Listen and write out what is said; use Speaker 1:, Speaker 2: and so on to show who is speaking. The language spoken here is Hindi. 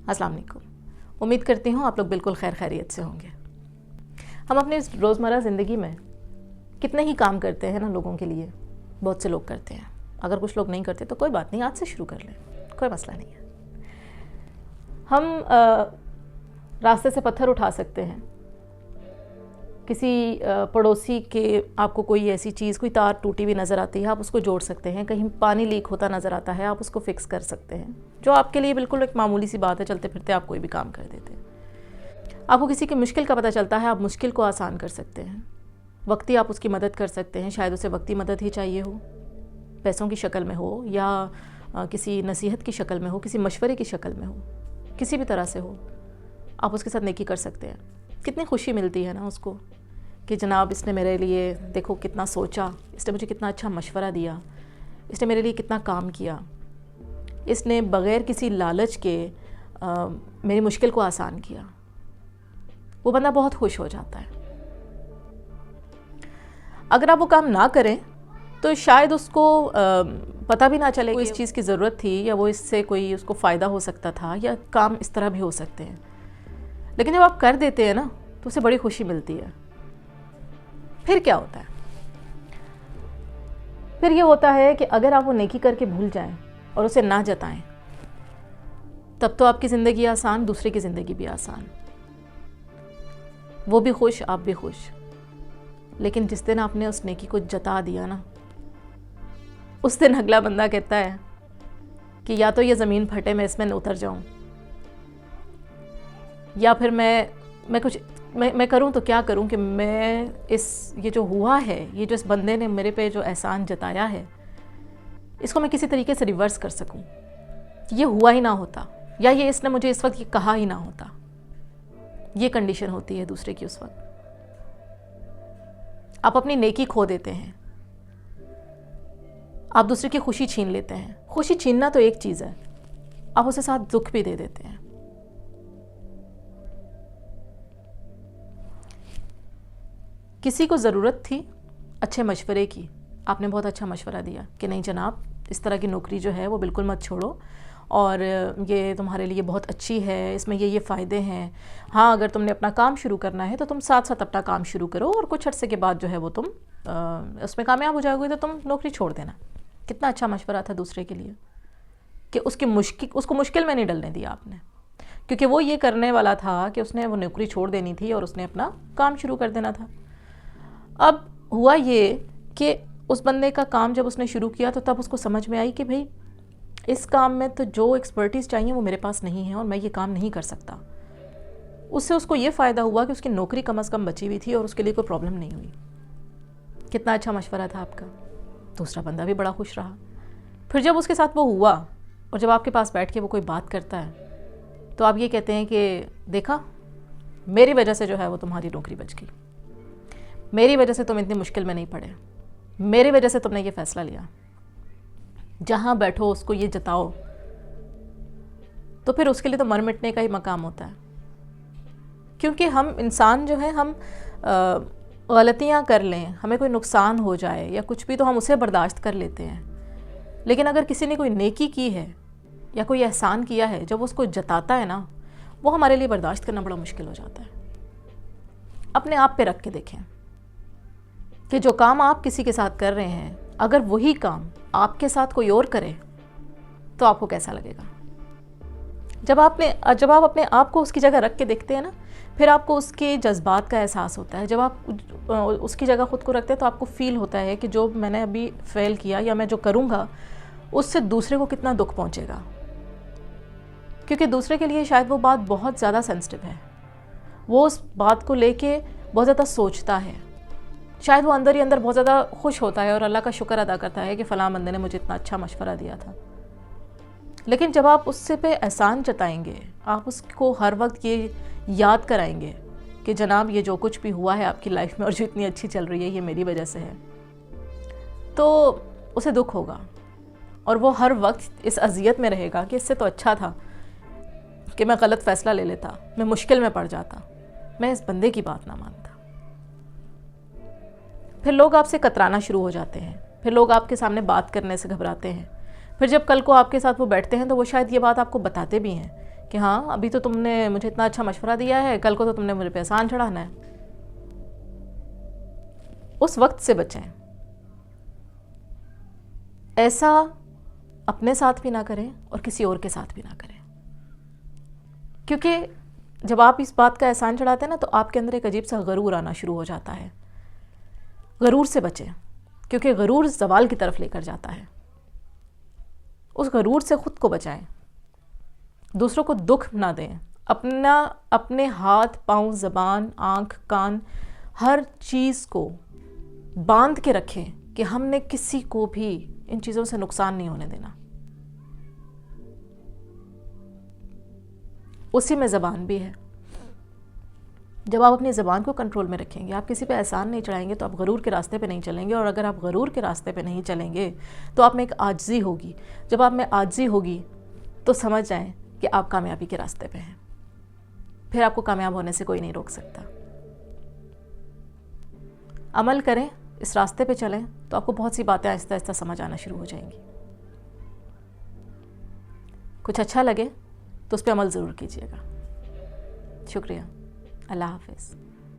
Speaker 1: अस्सलाम वालेकुम। उम्मीद करती हूँ आप लोग बिल्कुल खैर खैरियत से होंगे। हम अपने रोज़मर्रा ज़िंदगी में कितने ही काम करते हैं ना लोगों के लिए, बहुत से लोग करते हैं। अगर कुछ लोग नहीं करते तो कोई बात नहीं, आज से शुरू कर लें, कोई मसला नहीं है। हम रास्ते से पत्थर उठा सकते हैं, किसी पड़ोसी के आपको कोई ऐसी चीज़, कोई तार टूटी हुई नज़र आती है, आप उसको जोड़ सकते हैं। कहीं पानी लीक होता नज़र आता है, आप उसको फिक्स कर सकते हैं, जो आपके लिए बिल्कुल एक मामूली सी बात है। चलते फिरते आप कोई भी काम कर देते हैं। आपको किसी की मुश्किल का पता चलता है, आप मुश्किल को आसान कर सकते हैं। वक्ती आप उसकी मदद कर सकते हैं, शायद उसे वक्ती मदद ही चाहिए हो, पैसों की शक्ल में हो या किसी नसीहत की शक्ल में हो, किसी मशवरे की शक्ल में हो, किसी भी तरह से हो, आप उसके साथ नेकी कर सकते हैं। कितनी खुशी मिलती है ना उसको कि जनाब इसने मेरे लिए देखो कितना सोचा, इसने मुझे कितना अच्छा मशवरा दिया, इसने मेरे लिए कितना काम किया, इसने बग़ैर किसी लालच के मेरी मुश्किल को आसान किया। वो बंदा बहुत खुश हो जाता है। अगर आप वो काम ना करें तो शायद उसको पता भी ना चले कि इस चीज़ की ज़रूरत थी, या वो इससे कोई उसको फ़ायदा हो सकता था, या काम इस तरह भी हो सकते हैं। लेकिन जब आप कर देते हैं ना तो उसे बड़ी खुशी मिलती है। फिर क्या होता है? फिर ये होता है कि अगर आप वो नेकी करके भूल जाएं और उसे ना जताएं, तब तो आपकी ज़िंदगी आसान, दूसरे की ज़िंदगी भी आसान, वो भी खुश, आप भी खुश। लेकिन जिस दिन आपने उस नेकी को जता दिया ना, उस दिन अगला बंदा कहता है कि या तो ये ज़मीन फटे, मैं इसमें न उतर जाऊं, या फिर मैं करूं तो क्या करूं कि ये जो हुआ है, ये जो इस बंदे ने मेरे पे जो एहसान जताया है, इसको मैं किसी तरीके से रिवर्स कर सकूं। ये हुआ ही ना होता, या ये इसने मुझे इस वक्त ये कहा ही ना होता। ये कंडीशन होती है दूसरे की उस वक्त। आप अपनी नेकी खो देते हैं, आप दूसरे की खुशी छीन लेते हैं। खुशी छीनना तो एक चीज़ है, आप उसे साथ दुख भी दे देते हैं। किसी को ज़रूरत थी अच्छे मशवरे की, आपने बहुत अच्छा मशवरा दिया कि नहीं जनाब, इस तरह की नौकरी जो है वो बिल्कुल मत छोड़ो, और ये तुम्हारे लिए बहुत अच्छी है, इसमें ये फ़ायदे हैं। हाँ, अगर तुमने अपना काम शुरू करना है तो तुम साथ साथ अपना काम शुरू करो, और कुछ अर्से के बाद जो है वो तुम उसमें कामयाब हो जाओगे तो तुम नौकरी छोड़ देना। कितना अच्छा मशवरा था दूसरे के लिए कि उसको मुश्किल में नहीं डलने दिया आपने, क्योंकि वो ये करने वाला था कि उसने वो नौकरी छोड़ देनी थी और उसने अपना काम शुरू कर देना था। अब हुआ ये कि उस बंदे का काम जब उसने शुरू किया तो तब उसको समझ में आई कि भाई इस काम में तो जो एक्सपर्टीज़ चाहिए वो मेरे पास नहीं है और मैं ये काम नहीं कर सकता। उससे उसको ये फ़ायदा हुआ कि उसकी नौकरी कम से कम बची हुई थी और उसके लिए कोई प्रॉब्लम नहीं हुई। कितना अच्छा मशवरा था आपका। दूसरा बंदा भी बड़ा खुश रहा। फिर जब उसके साथ वो हुआ और जब आपके पास बैठ के वो कोई बात करता है तो आप ये कहते हैं कि देखा, मेरी वजह से जो है वो तुम्हारी नौकरी बच गई, मेरी वजह से तुम इतनी मुश्किल में नहीं पड़े, मेरी वजह से तुमने ये फ़ैसला लिया। जहाँ बैठो उसको ये जताओ, तो फिर उसके लिए तो मर मिटने का ही मकाम होता है। क्योंकि हम इंसान जो है, हम गलतियाँ कर लें, हमें कोई नुकसान हो जाए या कुछ भी, तो हम उसे बर्दाश्त कर लेते हैं। लेकिन अगर किसी ने कोई नेकी की है या कोई एहसान किया है, जब उसको जताता है ना, वो हमारे लिए बर्दाश्त करना बड़ा मुश्किल हो जाता है। अपने आप पे रख के देखें कि जो काम आप किसी के साथ कर रहे हैं, अगर वही काम आपके साथ कोई और करे तो आपको कैसा लगेगा। जब आप अपने आप को उसकी जगह रख के देखते हैं ना, फिर आपको उसके जज्बात का एहसास होता है। जब आप उसकी जगह ख़ुद को रखते हैं तो आपको फ़ील होता है कि जो मैंने अभी फ़ेल किया या मैं जो करूँगा उससे दूसरे को कितना दुख पहुँचेगा। क्योंकि दूसरे के लिए शायद वो बात बहुत ज़्यादा सेंसिटिव है, वो उस बात को लेके बहुत ज़्यादा सोचता है। शायद वो अंदर ही अंदर बहुत ज़्यादा खुश होता है और अल्लाह का शुक्र अदा करता है कि फ़लाँ बंदे ने मुझे इतना अच्छा मशवरा दिया था। लेकिन जब आप उससे पे एहसान जताएंगे, आप उसको हर वक्त ये याद कराएंगे कि जनाब ये जो कुछ भी हुआ है आपकी लाइफ में और जो इतनी अच्छी चल रही है ये मेरी वजह से है, तो उसे दुख होगा और वो हर वक्त इस अज़ियत में रहेगा कि इससे तो अच्छा था कि मैं गलत फ़ैसला ले लेता, मैं मुश्किल में पड़ जाता, मैं इस बंदे की बात ना मानता। फिर लोग आपसे कतराना शुरू हो जाते हैं, फिर लोग आपके सामने बात करने से घबराते हैं। फिर जब कल को आपके साथ वो बैठते हैं तो वो शायद ये बात आपको बताते भी हैं कि हाँ अभी तो तुमने मुझे इतना अच्छा मशवरा दिया है, कल को तो तुमने मुझे पे एहसान चढ़ाना है। उस वक्त से बचें। ऐसा अपने साथ भी ना करें और किसी और के साथ भी ना करें, क्योंकि जब आप इस बात का एहसान चढ़ाते हैं ना तो आपके अंदर एक अजीब सा गरूर आना शुरू हो जाता है। गरूर से बचें, क्योंकि गरूर ज़वाल की तरफ लेकर जाता है। उस गरूर से ख़ुद को बचाएं, दूसरों को दुख ना दें। अपने हाथ पाँव ज़बान आँख कान हर चीज़ को बांध के रखें कि हमने किसी को भी इन चीज़ों से नुकसान नहीं होने देना। उसी में ज़बान भी है। जब आप अपनी ज़बान को कंट्रोल में रखेंगे, आप किसी पे एहसान नहीं चढ़ाएंगे, तो आप गरूर के रास्ते पे नहीं चलेंगे। और अगर आप गरूर के रास्ते पे नहीं चलेंगे तो आप में एक आजिज़ी होगी। जब आप में आजिज़ी होगी तो समझ जाएं कि आप कामयाबी के रास्ते पे हैं। फिर आपको कामयाब होने से कोई नहीं रोक सकता। अमल करें, इस रास्ते पे चलें, तो आपको बहुत सी बातें आहिस्ता आहिस्ता समझ आना शुरू हो जाएंगी। कुछ अच्छा लगे तो उस पर अमल ज़रूर कीजिएगा। शुक्रिया। अल्लाह हाफ़िज़।